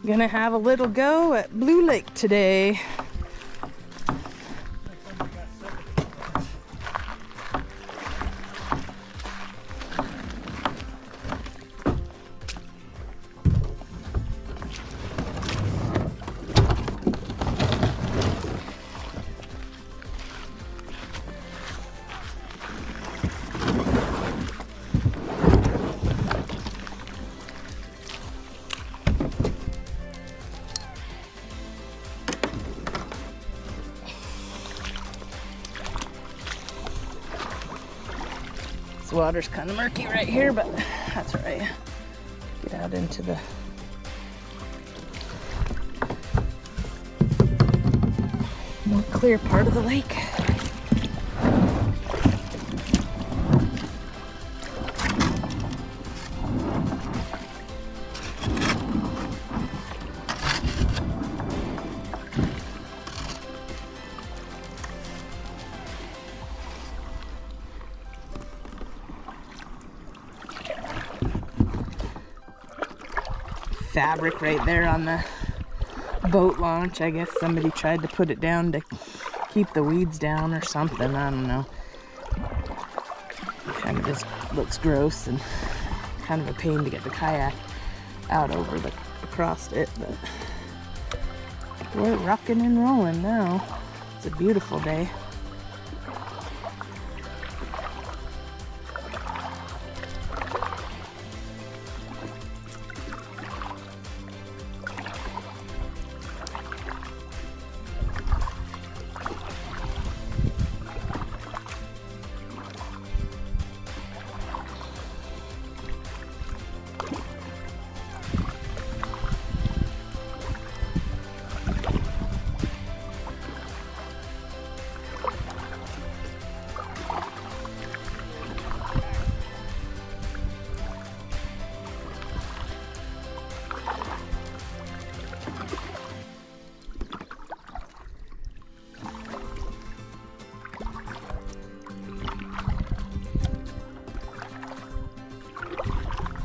Gonna have a little go at Blue Lake today. This water's kind of murky right here, but that's all right. Get out into the more clear part of the lake. Fabric right there on the boat launch. I guess somebody tried to put it down to keep the weeds down or something. I don't know. Kind of just looks gross and kind of a pain to get the kayak out over across it, but we're rocking and rolling now. It's a beautiful day.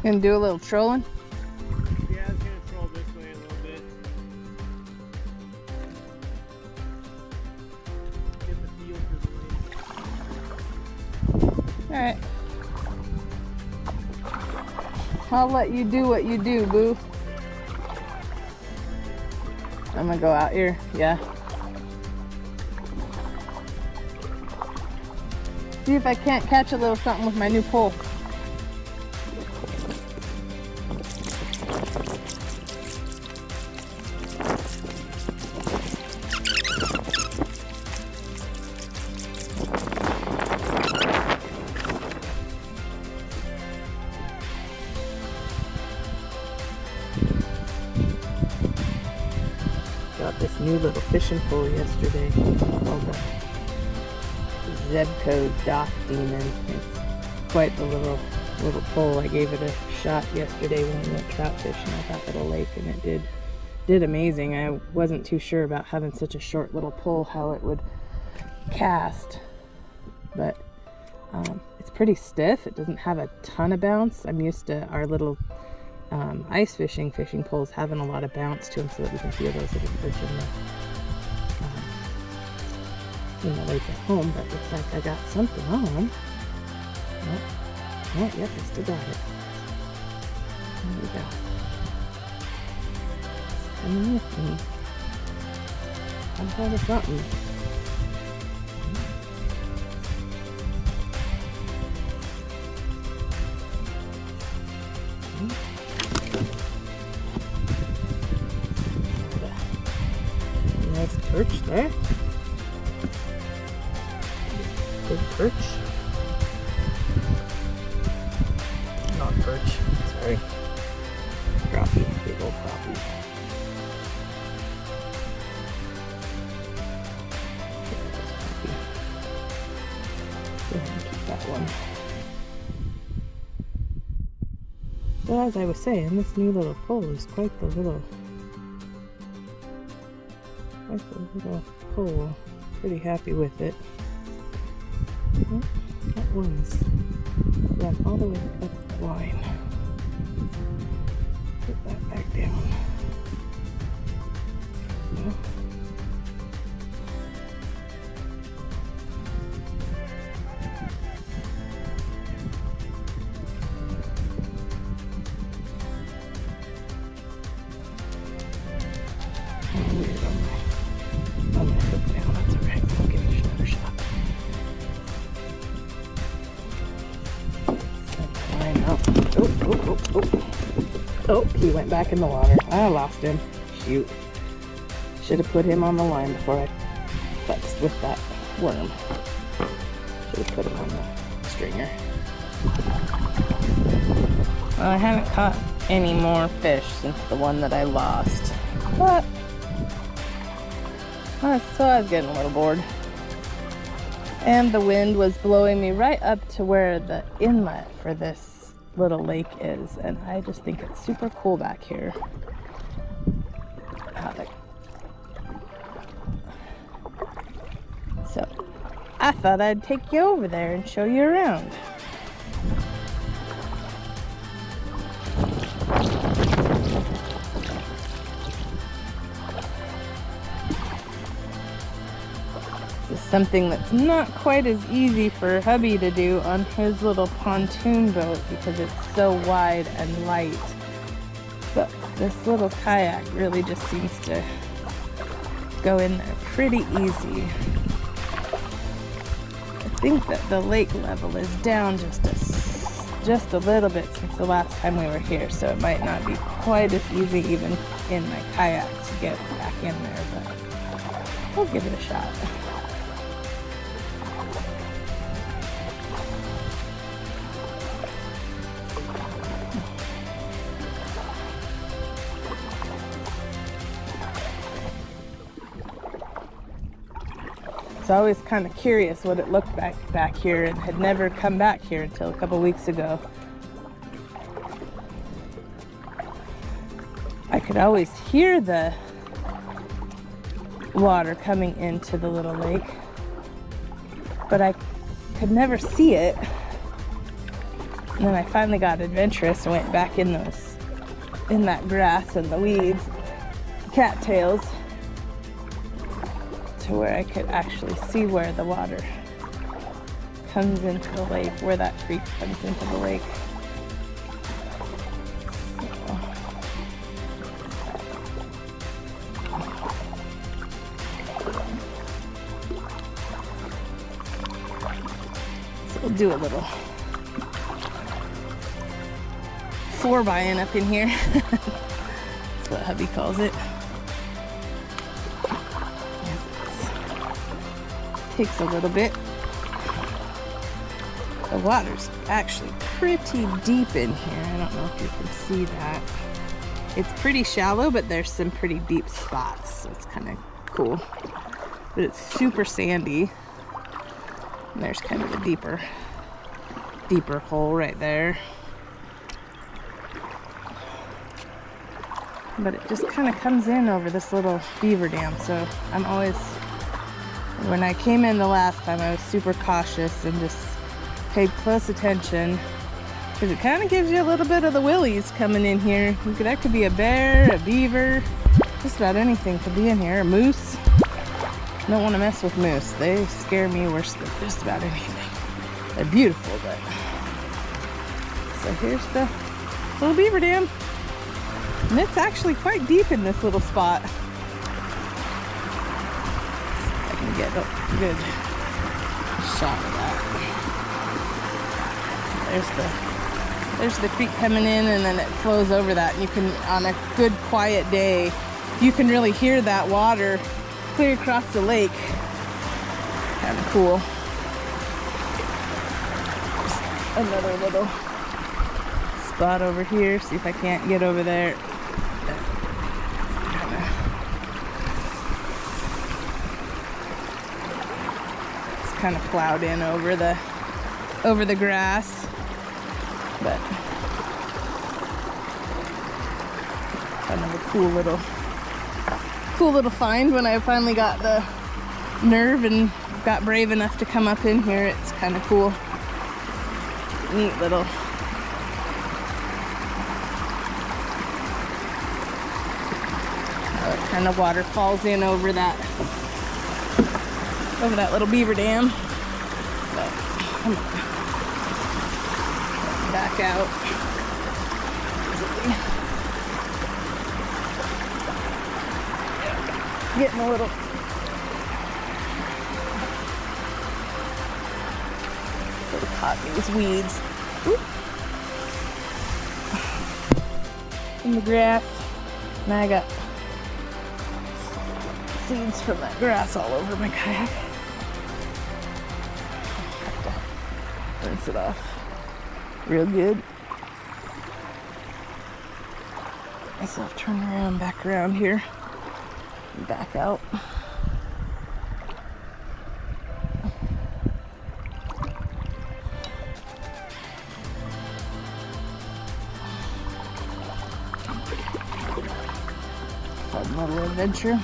Gonna do a little trolling? Yeah, I was gonna troll this way a little bit. Get the feel for the lake. Alright. I'll let you do what you do, boo. I'm gonna go out here, yeah. See if I can't catch a little something with my new pole. Got this new little fishing pole yesterday called the Zebco Dock Demon. It's quite the little pole. I gave it a shot yesterday when we went trout fishing at that little lake, and it did amazing. I wasn't too sure about having such a short little pole how it would cast, but it's pretty stiff. It doesn't have a ton of bounce. I'm used to our little ice fishing poles having a lot of bounce to them so that we can feel those little fish in the lake at home. But looks like I got something on. Oh, yep, I still got it. There we go. It's coming with me. I'm trying to something. Nice perch there. Big perch. Not perch, sorry. Crappie, big old crappie. Go ahead and keep that one. But as I was saying, this new little pole is quite the little pole. Pretty happy with it. Oh, that one's run all the way up the line. Put that back down. Oh, he went back in the water. I lost him. Shoot. Should have put him on the line before I futzed with that worm. Should have put him on the stringer. Well, I haven't caught any more fish since the one that I lost. But I was getting a little bored. And the wind was blowing me right up to where the inlet for this little lake is. And I just think it's super cool back here. So I thought I'd take you over there and show you around. This is something that's not quite as easy for hubby to do on his little pontoon boat because it's so wide and light. But this little kayak really just seems to go in there pretty easy. I think that the lake level is down just a little bit since the last time we were here, so it might not be quite as easy even in my kayak to get back in there, but we'll give it a shot. I was always kind of curious what it looked like back here and had never come back here until a couple weeks ago. I could always hear the water coming into the little lake, but I could never see it. And then I finally got adventurous and went back in that grass and the weeds, cattails, to where I could actually see where the water comes into the lake, where that creek comes into the lake. So we'll do a little 4-by-in up in here. That's what hubby calls it. Takes a little bit. The water's actually pretty deep in here. I don't know if you can see that. It's pretty shallow, but there's some pretty deep spots, so it's kind of cool. But it's super sandy. And there's kind of a deeper hole right there. But it just kind of comes in over this little beaver dam, so I'm always, when I came in the last time, I was super cautious and just paid close attention because it kind of gives you a little bit of the willies coming in here. That could be a bear, a beaver, just about anything could be in here. A moose. Don't want to mess with moose. They scare me worse than just about anything. They're beautiful, but... So here's the little beaver dam. And it's actually quite deep in this little spot. Get a good shot of that. There's the creek coming in, and then it flows over that, and you can, on a good quiet day, you can really hear that water clear across the lake. Kind of cool. Just another little spot over here. See if I can't get over there. Kind of plowed in over the grass, but kind of a cool little find when I finally got the nerve and got brave enough to come up in here. It's kind of cool, neat little kind of water falls in over that little beaver dam. But I'm gonna back out. Getting a little caught in these weeds. Oop. in the grass. And I got seeds from that grass all over my kayak. Have to rinse it off real good. Get myself turned around, back around here, and back out. Fun little adventure.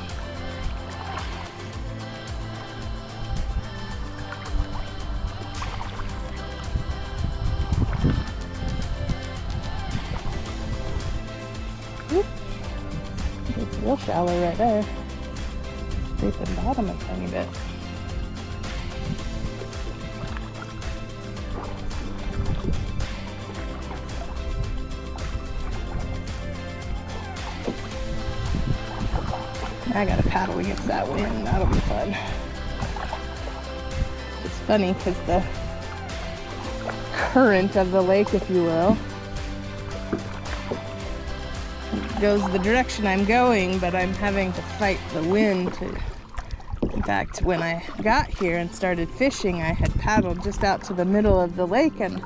Oop. It's real shallow right there. Scraping bottom a tiny bit. I gotta paddle against that wind, that'll be fun. It's funny because the current of the lake, if you will, goes the direction I'm going, but I'm having to fight the wind. In fact, when I got here and started fishing, I had paddled just out to the middle of the lake, and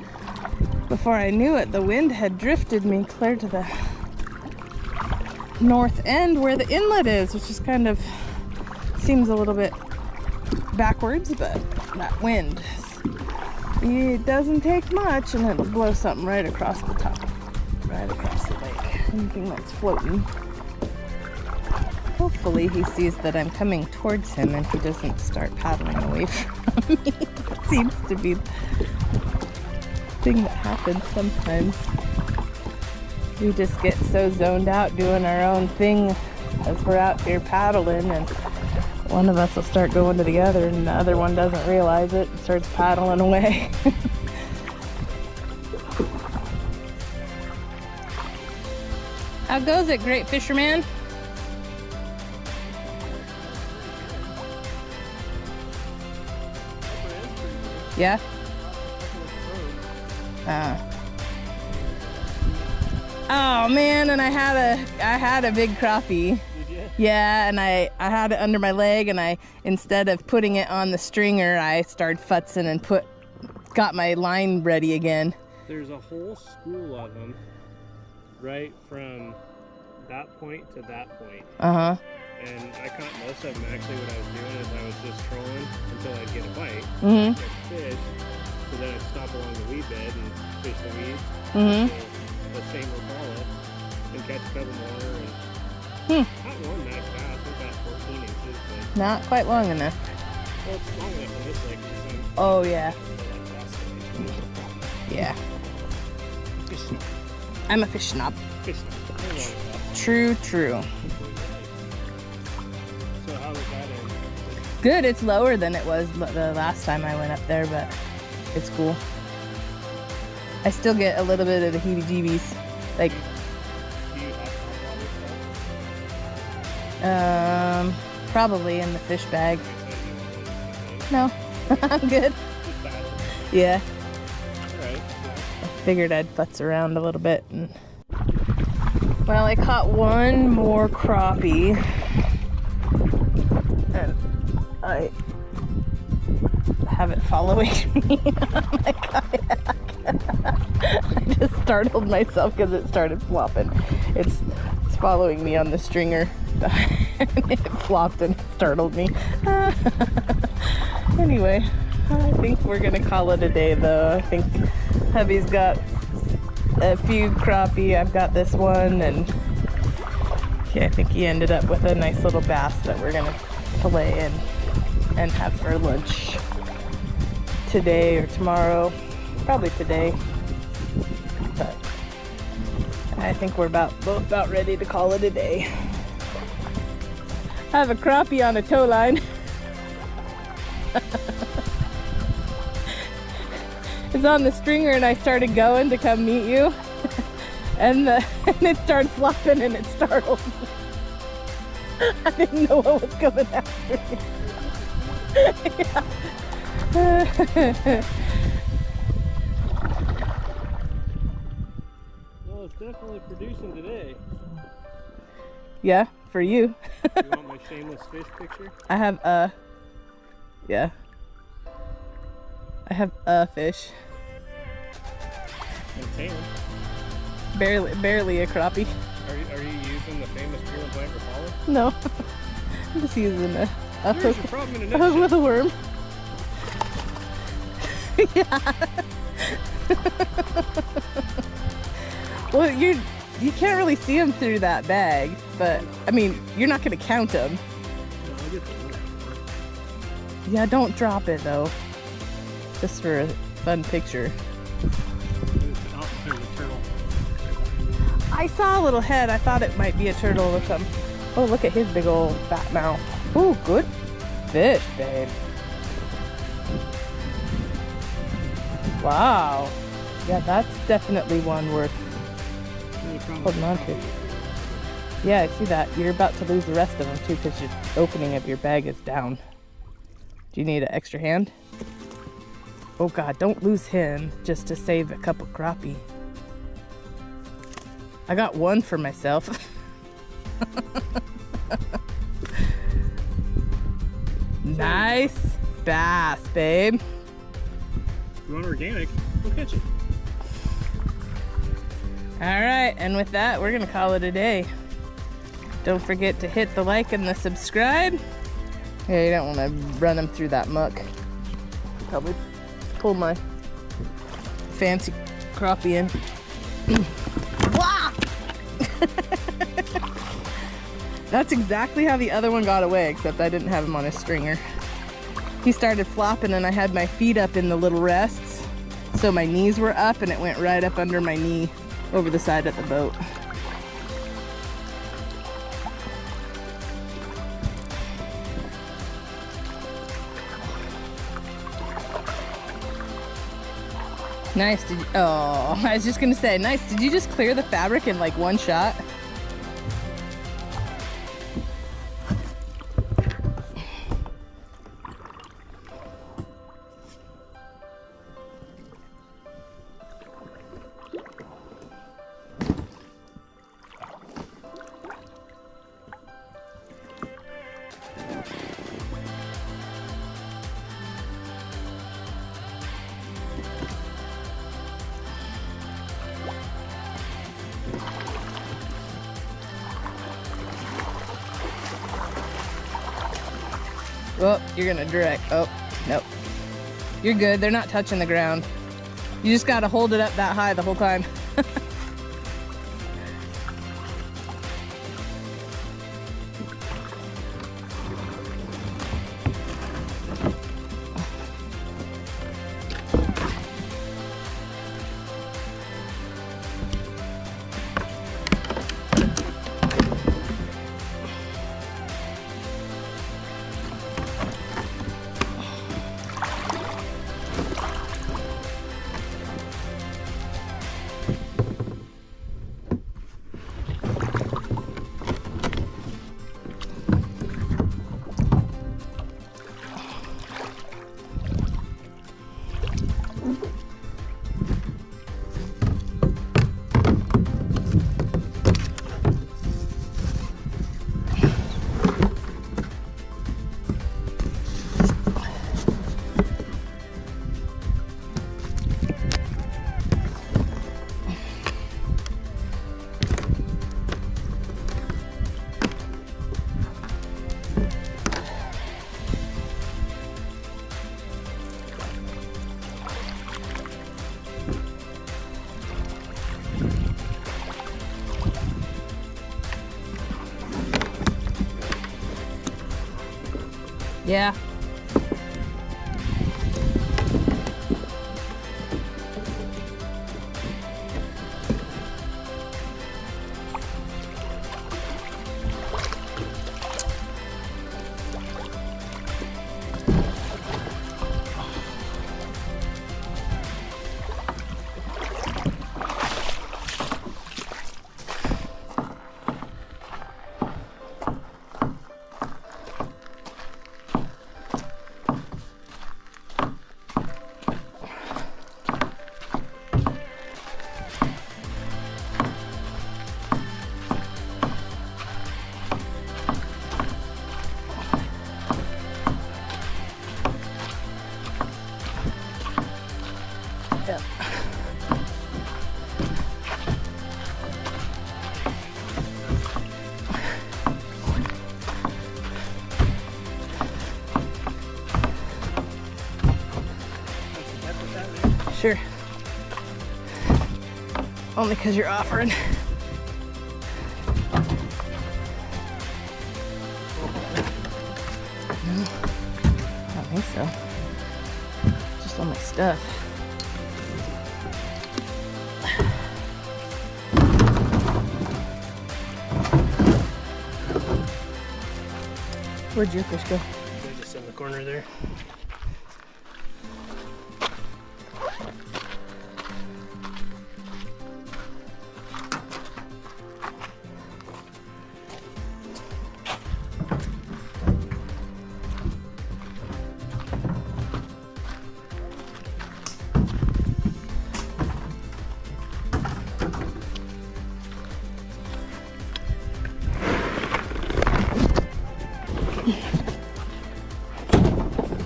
before I knew it, the wind had drifted me clear to the north end where the inlet is, which is kind of seems a little bit backwards, but that wind, it doesn't take much and it'll blow something right across the top, right across the lake, anything that's floating. Hopefully he sees that I'm coming towards him and he doesn't start paddling away from me. It seems to be the thing that happens sometimes. We just get so zoned out doing our own thing as we're out here paddling, and one of us will start going to the other and the other one doesn't realize it and starts paddling away. How goes it, great fisherman? Yeah? Oh man, and I had a big crappie. Did you? Yeah, and I had it under my leg, and I, instead of putting it on the stringer, I started futzing and got my line ready again. There's a whole school of them right from that point to that point. Uh-huh. And I caught most of them. Actually, what I was doing is I was just trolling until I'd get a bite, Mm-hmm. catch fish, so then I'd stop along the weed bed and fish the weeds. Mm-hmm. So the same will follow and catch a couple more. Hmm. And not one that fast, about 14 inches, but Not quite long enough. well, it's long enough for this lake because I'm Oh yeah. Yeah. fish snob. I'm a fish snob. Fish snob. They're long enough. True, true. So how was that in? Good, it's lower than it was the last time I went up there, but it's cool. I still get a little bit of the heebie-jeebies. Like, Do you have hot water stuff? probably in the fish bag. Okay. No, I'm good. Just bad. Yeah, Alright. figured I'd futz around a little bit. Well, I caught one more crappie, and I have it following me on my kayak. I just startled myself because it started flopping. It's following me on the stringer. It flopped and startled me. Anyway, I think we're gonna call it a day though. I think hubby's got a few crappie. I've got this one, and yeah, I think he ended up with a nice little bass that we're gonna fillet and have for lunch today or tomorrow. Probably today. But I think we're both about ready to call it a day. I have a crappie on a tow line. It's on the stringer and I started going to come meet you. And it started flopping and it startled me. I didn't know what was coming after me. Yeah. Oh, Well, it's definitely producing today. Yeah, for you. You want my shameless fish picture? I have yeah. I have a fish. And tan. Barely a crappie. Are you using the famous pool and blank Rapala? No. I'm just using a There's hook, your problem in a a hook with nutshell. a worm. Yeah. Well, you can't really see them through that bag, but I mean, you're not going to count them. No, I'll get the one. Yeah, don't drop it though. Just for a fun picture. Oh, there's a turtle. I saw a little head. I thought it might be a turtle or something. Oh, look at his big old fat mouth. Oh, good fish, babe. Wow. Yeah, that's definitely one worth holding on to. Yeah, I see that. You're about to lose the rest of them too because your opening of your bag is down. Do you need an extra hand? Oh God, don't lose him just to save a couple crappie. I got one for myself. Nice bass, babe. If you want organic, go catch it. All right, and with that, we're gonna call it a day. Don't forget to hit the like and the subscribe. Yeah, you don't want to run them through that muck. Probably pull my fancy crappie in. Wah! That's exactly how the other one got away, except I didn't have him on a stringer. He started flopping and I had my feet up in the little rests. So my knees were up and it went right up under my knee over the side of the boat. Nice, did you, oh, I was just gonna say, nice, did you just clear the fabric in like one shot? Oh, you're gonna direct. Oh, nope. You're good. They're not touching the ground. You just gotta hold it up that high the whole time. Yeah. Sure. Only because you're offering. No, I don't think so. Just all my stuff. Where'd your fish go? They're just in the corner there.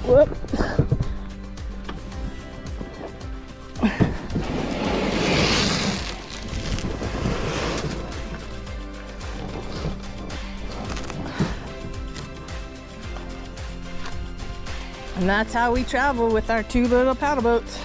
Whoop. And that's how we travel with our two little paddle boats.